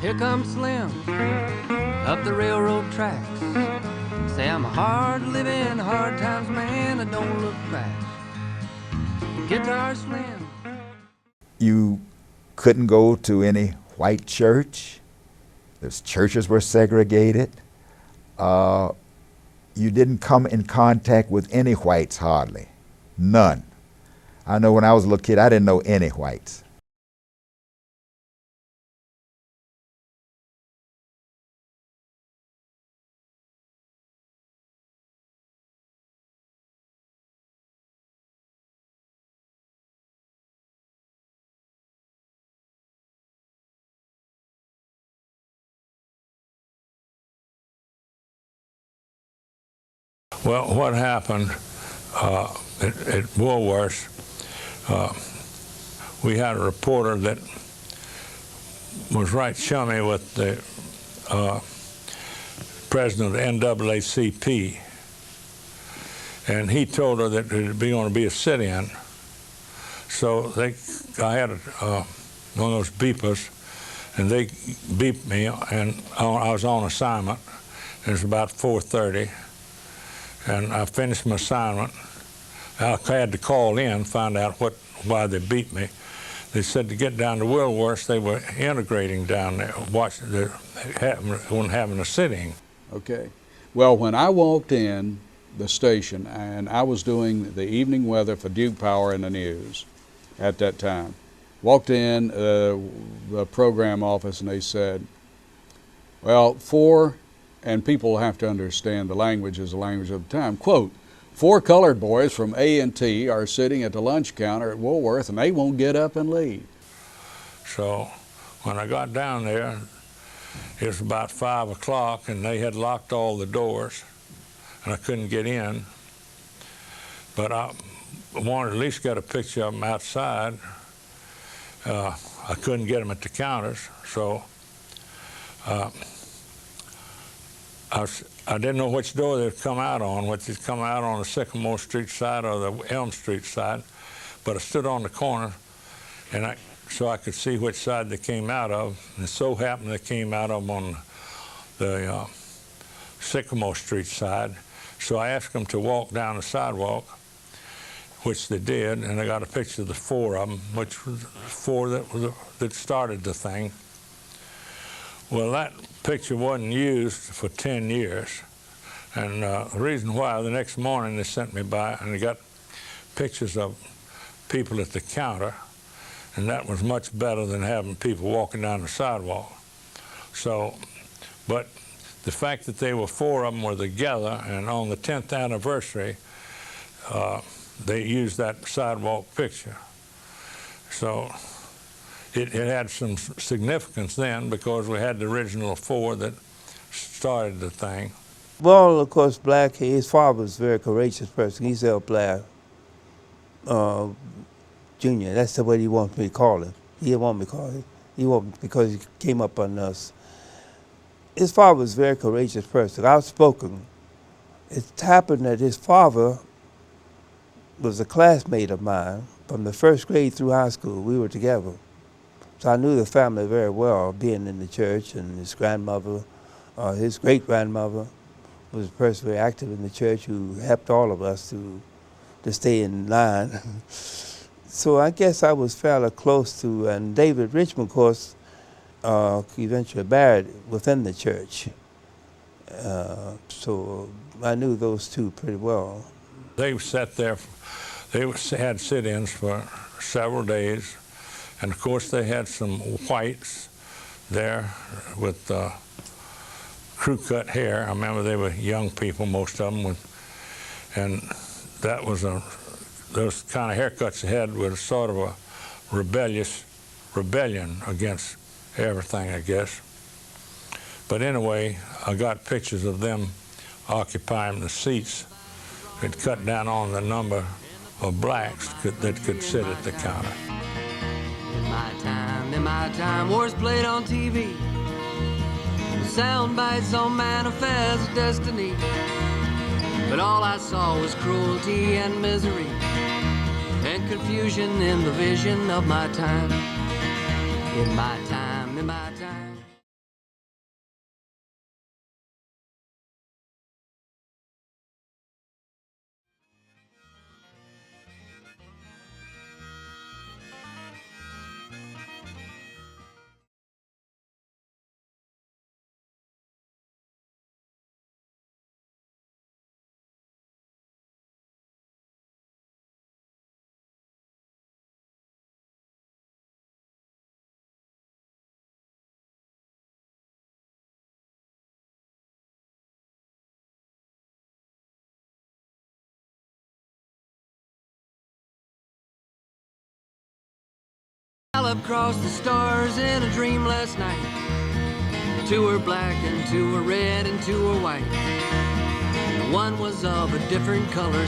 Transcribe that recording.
Here comes Slim up the railroad tracks. Say I'm a hard-living, hard times man, I don't look back. Guitar Slim. You couldn't go to any white church. Those churches were segregated. You didn't come in contact with any whites hardly, none. I know when I was a little kid, I didn't know any whites. Well, what happened at Woolworth, we had a reporter that was right chummy with the president of the NAACP, and he told her that it was going to be a sit-in. So I had one of those beepers, and they beeped me, and I was on assignment. It was about 4:30. And I finished my assignment. I had to call in, find out why they beat me. They said to get down to Woolworth, they were integrating down there, having a sitting. Okay. Well, when I walked in the station, and I was doing the evening weather for Duke Power and the news at that time, walked in the program office, and they said, well, and people have to understand the language is the language of the time. Quote, 4 colored boys from A&T are sitting at the lunch counter at Woolworth and they won't get up and leave. So when I got down there, it was about 5 o'clock and they had locked all the doors and I couldn't get in. But I wanted to at least get a picture of them outside. I couldn't get them at the counters, so I didn't know which door they'd come out on, whether they'd come out on the Sycamore Street side or the Elm Street side. But I stood on the corner, and so I could see which side they came out of. And it so happened they came out of them on the Sycamore Street side. So I asked them to walk down the sidewalk, which they did, and I got a picture of the 4 of them, which was the 4 that started the thing. Well, that picture wasn't used for 10 years. And the reason why, the next morning they sent me by and they got pictures of people at the counter, and that was much better than having people walking down the sidewalk. So, but the fact that they were 4 of them were together, and on the 10th anniversary, they used that sidewalk picture. So it had some significance then because we had the original 4 that started the thing. Well, of course, Black, his father was a very courageous person. He's L. Black Jr. That's the way he wanted me to call him. He didn't want me to call him. He wanted because he came up on us. His father was a very courageous person, outspoken. It happened that his father was a classmate of mine from the 1st grade through high school. We were together. So I knew the family very well, being in the church, and his grandmother, his great-grandmother, was a person very active in the church who helped all of us to stay in line. So I guess I was fairly close to, and David Richmond, of course, eventually married within the church. So I knew those two pretty well. They sat there, they had sit-ins for several days. And of course, they had some whites there with crew-cut hair. I remember they were young people, most of them, and that was those kind of haircuts they had was sort of a rebellion against everything, I guess. But anyway, I got pictures of them occupying the seats. It cut down on the number of blacks that could sit at the counter. In my time, wars played on TV. Sound bites on Manifest Destiny. But all I saw was cruelty and misery and confusion in the vision of my time. In my time, in my time. up across the stars in a dream last night. Two were black and two were red and two were white. One was of a different color